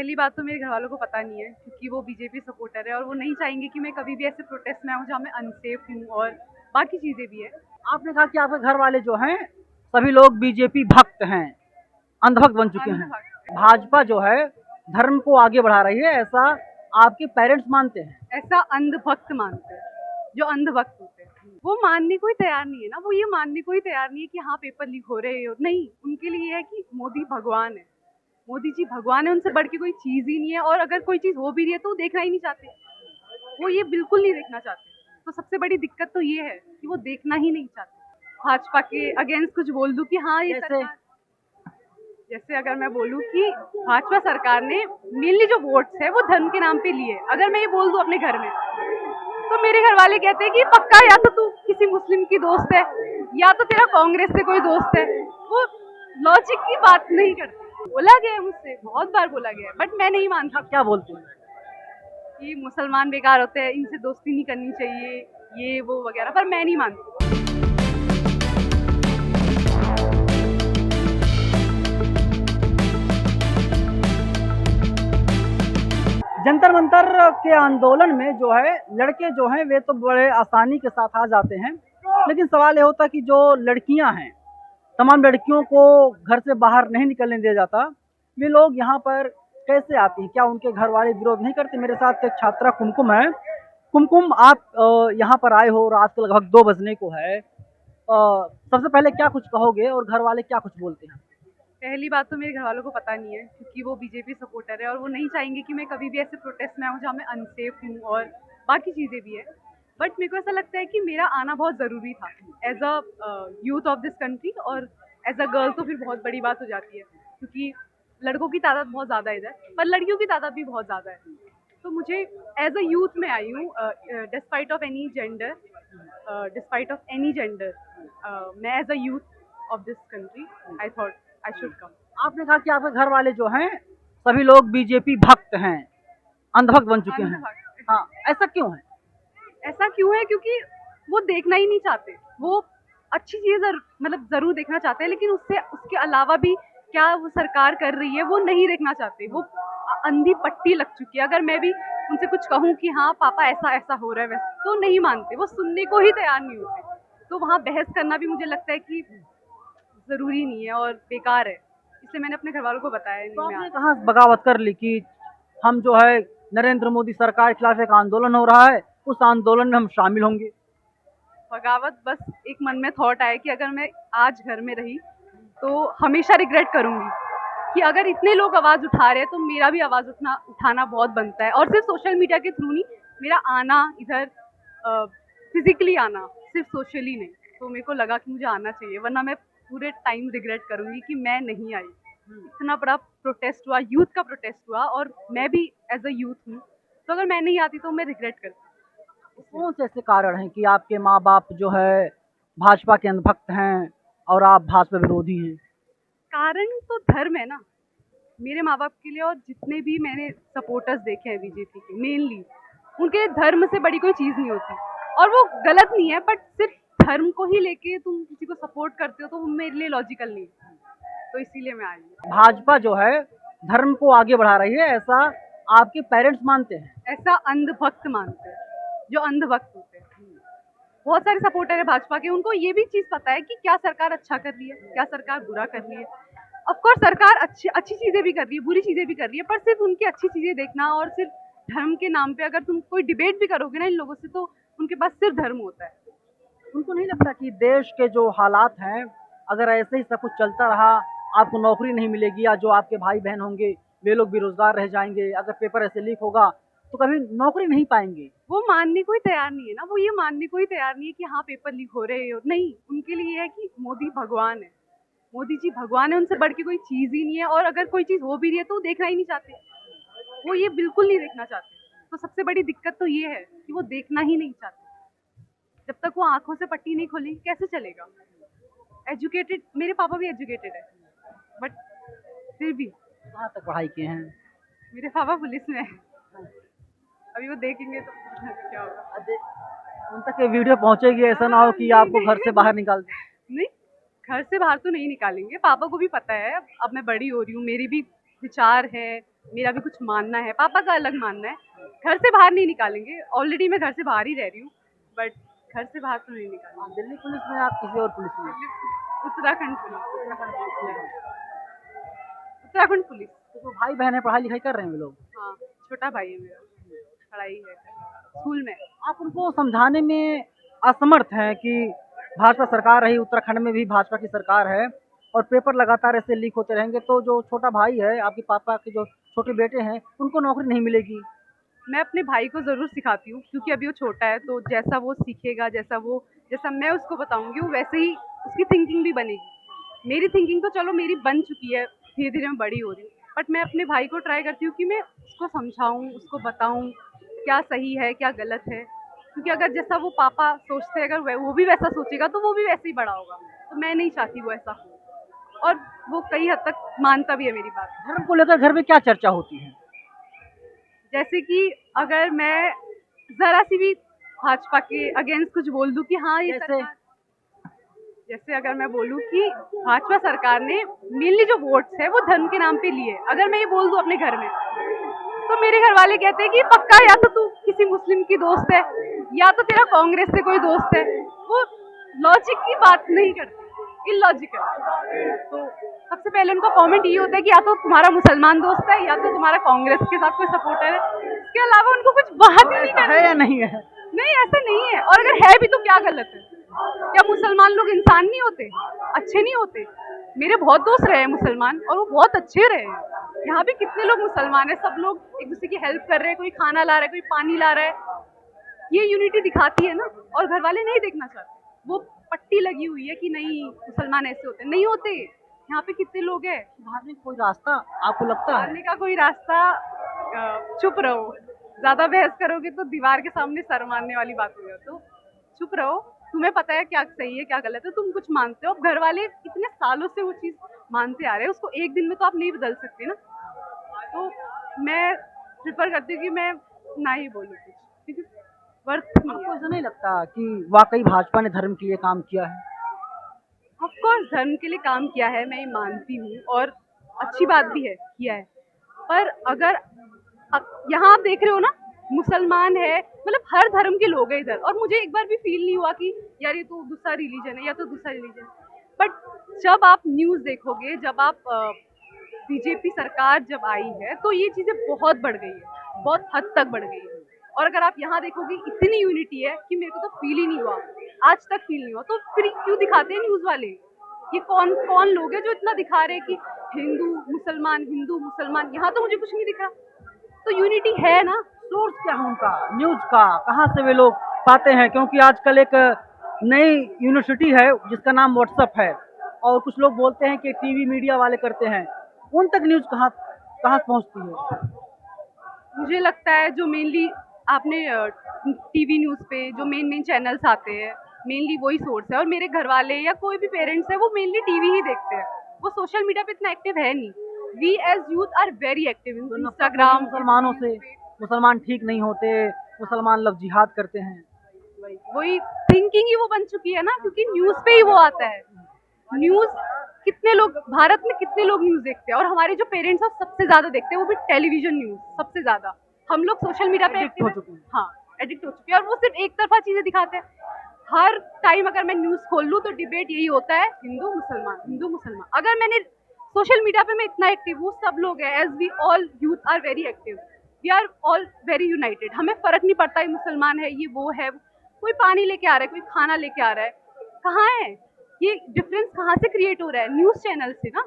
पहली बात तो मेरे घर वालों को पता नहीं है क्योंकि वो बीजेपी सपोर्टर है और वो नहीं चाहेंगे कि मैं कभी भी ऐसे प्रोटेस्ट में आऊँ जहाँ मैं अनसेफ हूँ और बाकी चीज़ें भी है। आपने कहा कि आपके घर वाले जो हैं सभी लोग बीजेपी भक्त हैं, अंधभक्त बन चुके हैं। अंधभक्त भाजपा जो है धर्म को आगे बढ़ा रही है, ऐसा आपके पेरेंट्स मानते हैं। ऐसा अंधभक्त मानते हैं, जो अंधभक्त होते हैं वो मानने को ही तैयार नहीं है ना, वो ये मानने को ही तैयार नहीं है कि हाँ पेपर लीक हो रहे हो, नहीं उनके लिए ये है कि मोदी भगवान है, मोदी जी भगवान है, उनसे बढ़ के कोई चीज़ ही नहीं है। और अगर कोई चीज़ हो भी रही है तो वो देखना ही नहीं चाहते, वो ये बिल्कुल नहीं देखना चाहते। तो सबसे बड़ी दिक्कत तो ये है कि वो देखना ही नहीं चाहते। भाजपा के अगेंस्ट कुछ बोल दूं कि हाँ ये सरकार, जैसे अगर मैं बोलूं कि भाजपा सरकार ने मेनली जो वोट्स है वो धर्म के नाम पे लिए, अगर मैं ये बोल दूं अपने घर में तो मेरे घर वाले कहते हैं कि पक्का या तो तू किसी मुस्लिम की दोस्त है या तो तेरा कांग्रेस से कोई दोस्त है। वो लॉजिक की बात नहीं करते। बोला गया है मुझसे, बहुत बार बोला गया है, बट मैं नहीं मानता। क्या बोलते हैं कि मुसलमान बेकार होते हैं, इनसे दोस्ती नहीं करनी चाहिए, ये वो वगैरह, पर मैं नहीं मानती। जंतर मंतर के आंदोलन में जो है लड़के जो हैं वे तो बड़े आसानी के साथ आ जाते हैं, लेकिन सवाल ये होता है कि जो लड़कियां हैं, तमाम लड़कियों को घर से बाहर नहीं निकलने दिया जाता, वे लोग यहाँ पर कैसे आती हैं? क्या उनके घर वाले विरोध नहीं करते? मेरे साथ एक छात्रा कुमकुम है। कुमकुम, आप यहाँ पर आए हो, रात के लगभग 2 बजने को है। सबसे पहले क्या कुछ कहोगे और घर वाले क्या कुछ बोलते हैं? पहली बात तो मेरे घर वालों को पता नहीं है क्योंकि वो बीजेपी सपोर्टर है और वो नहीं चाहेंगे कि मैं कभी भी ऐसे प्रोटेस्ट में आऊँ जहाँ मैं अनसेफ हूँ और बाकी चीज़ें भी है। बट मेरे को ऐसा लगता है कि मेरा आना बहुत ज़रूरी था as a youth of this country, और एज अ गर्ल तो फिर बहुत बड़ी बात हो जाती है क्योंकि लड़कों की तादाद बहुत ज़्यादा है इधर, पर लड़कियों की तादाद भी बहुत ज़्यादा है। तो मुझे एज अ यूथ में आई हूँ, डिस्पाइट ऑफ एनी जेंडर, मैं as a youth of this country I thought I should come. आपने कहा कि आपके घर वाले जो हैं सभी लोग बीजेपी भक्त हैं, अंधभक्त बन चुके हैं। हाँ, ऐसा क्यों है? ऐसा क्यों है? क्योंकि वो देखना ही नहीं चाहते। वो अच्छी चीज़ मतलब ज़रूर देखना चाहते हैं, लेकिन उससे उसके अलावा भी क्या वो सरकार कर रही है वो नहीं देखना चाहते। वो अंधी पट्टी लग चुकी है। अगर मैं भी उनसे कुछ कहूँ कि हाँ पापा ऐसा ऐसा हो रहा है वैसे, तो नहीं मानते, वो सुनने को ही तैयार नहीं होते। तो वहाँ बहस करना भी मुझे लगता है कि ज़रूरी नहीं है और बेकार है, इसलिए मैंने अपने घर वालों को बताया तो नहीं। आपने कहाँ बगावत कर ली कि हम जो है नरेंद्र मोदी सरकार के खिलाफ एक आंदोलन हो रहा है, उस आंदोलन में हम शामिल होंगे? बगावत बस एक मन में थॉट आया कि अगर मैं आज घर में रही तो हमेशा रिग्रेट करूंगी कि अगर इतने लोग आवाज़ उठा रहे हैं तो मेरा भी आवाज़ उठाना बहुत बनता है। और सिर्फ सोशल मीडिया के थ्रू नहीं, मेरा आना इधर फिजिकली आना, सिर्फ सोशली नहीं। तो मेरे को लगा कि मुझे आना चाहिए, वरना मैं पूरे टाइम रिग्रेट करूंगी कि मैं नहीं आई। इतना बड़ा प्रोटेस्ट हुआ, यूथ का प्रोटेस्ट हुआ, और मैं भी एज अ यूथ हूँ, तो अगर मैं नहीं आती तो मैं रिग्रेट करती। कौन से ऐसे कारण हैं कि आपके माँ बाप जो है भाजपा के अंधभक्त हैं और आप भाजपा विरोधी हैं? कारण तो धर्म है ना मेरे माँ बाप के लिए, और जितने भी मैंने सपोर्टर्स देखे हैं बीजेपी के, मेनली उनके धर्म से बड़ी कोई चीज़ नहीं होती। और वो गलत नहीं है, बट सिर्फ धर्म को ही लेके तुम किसी को सपोर्ट करते हो तो वो मेरे लिए लॉजिकल नहीं है, तो इसीलिए मैं आई हूँ। भाजपा जो है धर्म को आगे बढ़ा रही है, ऐसा आपके पेरेंट्स मानते हैं? ऐसा अंधभक्त मानते हैं, जो अंधभक्त होते हैं। बहुत सारे सपोर्टर है भाजपा के, उनको ये भी चीज़ पता है कि क्या सरकार अच्छा कर रही है, क्या सरकार बुरा कर रही है। ऑफकोर्स सरकार अच्छी चीज़ें भी कर रही है, बुरी चीज़ें भी कर रही है, पर सिर्फ उनकी अच्छी चीज़ें देखना और सिर्फ धर्म के नाम पे अगर तुम कोई डिबेट भी करोगे ना इन लोगों से, तो उनके पास सिर्फ धर्म होता है। उनको नहीं लगता कि देश के जो हालात हैं, अगर ऐसे ही सब कुछ चलता रहा, आपको नौकरी नहीं मिलेगी, या जो आपके भाई बहन होंगे वे लोग बेरोजगार रह जाएंगे, अगर पेपर ऐसे लीक होगा तो कभी नौकरी नहीं पाएंगे? वो मानने को ही तैयार नहीं है ना, वो ये मानने को ही तैयार नहीं है कि हाँ पेपर लीक हो रहे हो, नहीं उनके लिए है कि मोदी भगवान है, मोदी जी भगवान है, उनसे बढ़ के कोई चीज़ ही नहीं है। और अगर कोई चीज़ हो भी रही है तो वो देखना ही नहीं चाहते, वो ये बिल्कुल नहीं देखना चाहते। तो सबसे बड़ी दिक्कत तो ये है कि वो देखना ही नहीं चाहते। जब तक वो आंखों से पट्टी नहीं खोलेंगे कैसे चलेगा? एजुकेटेड, मेरे पापा भी एजुकेटेड है, बट फिर भी। कहाँ तक पढ़ाई किए हैं? मेरे पापा पुलिस में है, अभी वो देखेंगे तो क्या होगा। उन तक ये वीडियो पहुंचेगी, ऐसा ना हो कि आपको घर से बाहर निकाल दें। नहीं, घर से बाहर तो नहीं निकालेंगे, पापा को भी पता है अब मैं बड़ी हो रही हूँ, मेरी भी विचार है, मेरा भी कुछ मानना है, पापा का अलग मानना है। घर से बाहर नहीं निकालेंगे, ऑलरेडी मैं घर से बाहर ही रह रही हूँ, बट घर से बाहर तो नहीं निकालेंगे। दिल्ली पुलिस में आप किसी और पुलिस में? उत्तराखंड पुलिस। उत्तराखंड पुलिस। तो जो भाई बहन है पढ़ाई लिखाई कर रहे हैं वे लोग? हाँ, छोटा भाई है मेरा, पढ़ाई है स्कूल में। आप उनको समझाने में असमर्थ हैं कि भाजपा सरकार रही, उत्तराखंड में भी भाजपा की सरकार है और पेपर लगातार ऐसे लीक होते रहेंगे, तो जो छोटा भाई है, आपके पापा के जो छोटे बेटे हैं, उनको नौकरी नहीं मिलेगी? मैं अपने भाई को ज़रूर सिखाती हूँ, क्योंकि अभी वो छोटा है, तो जैसा वो सीखेगा, जैसा मैं उसको बताऊँगी, वो वैसे ही उसकी थिंकिंग भी बनेगी। मेरी थिंकिंग तो चलो मेरी बन चुकी है, धीरे-धीरे मैं बड़ी हो रही हूँ, बट मैं अपने भाई को ट्राई करती हूँ कि मैं उसको समझाऊँ, उसको बताऊँ, क्या सही है, क्या गलत है। क्योंकि अगर जैसा वो पापा सोचते हैं, अगर वो भी वैसा सोचेगा, तो वो भी वैसे ही बड़ा होगा। तो मैं नहीं चाहती वो ऐसा हो, और वो कई हद तक मानता भी है मेरी बात। धर्म को लेकर घर में क्या चर्चा होती है? जैसे कि अगर मैं ज़रा सी भी भाजपा के अगेंस्ट कुछ बोल दूँ कि हाँ ये जैसे? सरकार, जैसे अगर मैं बोलूँ कि भाजपा सरकार ने मेनली जो वोट्स है वो धर्म के नाम पे लिए, अगर मैं ये बोल दूँ अपने घर में, तो मेरे घर वाले कहते हैं कि पक्का या तो तू किसी मुस्लिम की दोस्त है, या तो तेरा कांग्रेस से कोई दोस्त है। वो लॉजिक की बात नहीं करते, इलॉजिकल। तो सबसे पहले उनका कमेंट ये होता है कि या तो तुम्हारा मुसलमान दोस्त है, या तो तुम्हारा कांग्रेस के साथ कोई सपोर्टर है। इसके अलावा उनको कुछ बात ही नहीं करनी है या नहीं है? नहीं, ऐसा नहीं है। और अगर है भी तो क्या गलत है? क्या मुसलमान लोग इंसान नहीं होते, अच्छे नहीं होते? मेरे बहुत दोस्त रहे हैं मुसलमान और वो बहुत अच्छे रहे हैं। यहाँ पे कितने लोग मुसलमान हैं, सब लोग एक दूसरे की हेल्प कर रहे हैं, कोई खाना ला रहा है, कोई पानी ला रहा है। ये यूनिटी दिखाती है ना, और घर वाले नहीं देखना चाहते। वो पट्टी लगी हुई है कि नहीं मुसलमान ऐसे होते, नहीं होते। यहाँ पे कितने लोग हैं। सुधारने का कोई रास्ता आपको लगता है? सुधारने का कोई रास्ता, चुप रहो। ज्यादा बहस करोगे तो दीवार के सामने सर मारने वाली बात हो जाती है। तो चुप रहो, तुम्हें पता है क्या सही है क्या गलत है, तुम कुछ मानते हो। अब घर वाले इतने सालों से वो चीज मानते आ रहे हैं, उसको एक दिन में तो आप नहीं बदल सकते ना। तो मैं प्रिफर करती हूँ कि मैं ना ही बोलूँ कुछ, क्योंकि वर्थ नहीं आपको है। ऐसा नहीं लगता कि वाकई भाजपा ने धर्म के लिए काम किया है? ऑफ कोर्स धर्म के लिए काम किया है, मैं ये मानती हूँ, और अच्छी बात भी है किया है। पर अगर यहाँ आप देख रहे हो ना, मुसलमान है, मतलब हर धर्म के लोग हैं इधर, और मुझे एक बार भी फील नहीं हुआ कि यार ये तो दूसरा रिलीजन है या तो दूसरा रिलीजन। बट जब आप न्यूज़ देखोगे, जब आप बीजेपी सरकार जब आई है, तो ये चीज़ें बहुत बढ़ गई है, बहुत हद तक बढ़ गई है। और अगर आप यहाँ देखोगे, इतनी यूनिटी है कि मेरे को तो फील ही नहीं हुआ, आज तक फील नहीं हुआ। तो फिर क्यों दिखाते हैं न्यूज़ वाले? ये कौन कौन लोग हैं जो इतना दिखा रहे हैं कि हिंदू मुसलमान? यहाँ तो मुझे कुछ नहीं दिख रहा। तो यूनिटी है ना। सोर्स क्या है उनका न्यूज का? कहाँ से वे लोग पाते हैं? क्योंकि आजकल एक नई यूनिवर्सिटी है जिसका नाम व्हाट्सएप है, और कुछ लोग बोलते हैं कि टीवी मीडिया वाले करते हैं। उन तक न्यूज कहाँ कहाँ पहुँचती है? मुझे लगता है जो मेनली आपने टीवी न्यूज़ पे जो मेन चैनल्स आते हैं, मेनली वही सोर्स है। और मेरे घर वाले या कोई भी पेरेंट्स है, वो मेनली टीवी ही देखते हैं, वो सोशल मीडिया पे इतना एक्टिव है नहीं। We as youth are very active in Instagram. मुसलमानों से, मुसलमान ठीक नहीं होते, मुसलमान लोग जिहाद करते हैं। वही थिंकिंग ही वो बन चुकी है ना, क्योंकि न्यूज़ पे ही वो आता है। न्यूज़ कितने लोग भारत में, कितने लोग न्यूज़ देखते हैं? और हमारे जो पेरेंट्स हैं सबसे ज़्यादा देखते हैं, वो भी टेलीविजन न्यूज़ सबसे ज़्यादा। हम लोग सोशल मीडिया पे एडिक्ट हो चुके हैं। हाँ, एडिक्ट हो चुके हैं, और वो सिर्फ एक तरफा चीज़ें दिखाते हैं। हर टाइम अगर मैं न्यूज़ खोल लूँ तो डिबेट यही होता है, हिंदू मुसलमान, हिंदू मुसलमान। अगर मैंने सोशल मीडिया पे मैं इतना एक्टिव हूँ, सब लोग हैं, as we all youth are very active, we are all very united. हमें फ़र्क नहीं पड़ता ये मुसलमान है, ये वो है। कोई पानी लेके आ रहा है, कोई खाना लेके आ रहा है, कहाँ है ये डिफरेंस? कहाँ से क्रिएट हो रहा है? न्यूज़ चैनल से ना।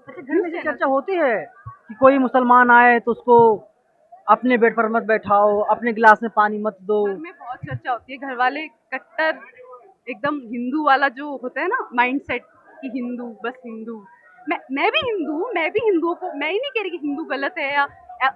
अच्छा, घर में ये चर्चा होती है कि कोई मुसलमान आए तो उसको अपने बेड पर मत बैठाओ, अपने गिलास में पानी मत दो? घर में बहुत चर्चा होती है। घर वाले कट्टर एकदम हिंदू वाला जो होता है ना माइंडसेट, कि हिंदू बस हिंदू। मैं भी हिंदू हूँ, मैं भी हिंदुओं को, मैं ही नहीं कह रही कि हिंदू गलत है या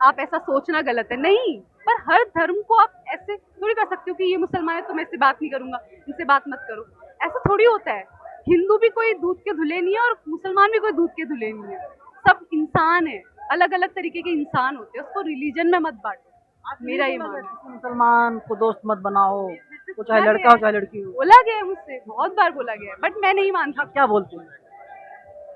आप ऐसा सोचना गलत है, नहीं। पर हर धर्म को आप ऐसे थोड़ी कर सकते हो कि ये मुसलमान है तो मैं इससे बात नहीं करूंगा, इनसे बात मत करो। ऐसा थोड़ी होता है। हिंदू भी कोई दूध के धुले नहीं है और मुसलमान भी कोई दूध के धुले नहीं है। सब इंसान है, अलग अलग तरीके के इंसान होते हैं, उसको रिलीजन में मत बांटो। मेरा ये मानना है। मुसलमान को दोस्त मत बनाओ, वो चाहे लड़का हो चाहे लड़की हो। बोला गया है मुझसे, बहुत बार बोला गया है, बट मैं नहीं मानता। क्या बोलते हैं?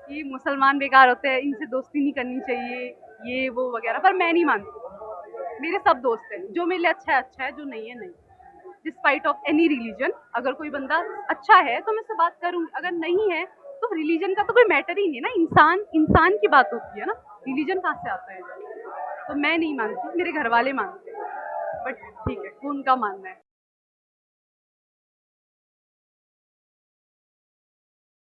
कि मुसलमान बेकार होते हैं, इनसे दोस्ती नहीं करनी चाहिए, ये वो वगैरह, पर मैं नहीं मानती। मेरे सब दोस्त हैं, जो मेरे लिए अच्छा है, जो नहीं है नहीं। डिस्पाइट ऑफ एनी रिलीजन, अगर कोई बंदा अच्छा है तो मैं उससे बात करूंगी, अगर नहीं है तो रिलीजन का तो कोई मैटर ही नहीं है ना। इंसान की बात होती है ना, रिलीजन कहाँ से आता है। तो मैं नहीं मानती, मेरे घर वाले मानते हैं, बट ठीक है, वो उनका मानना है।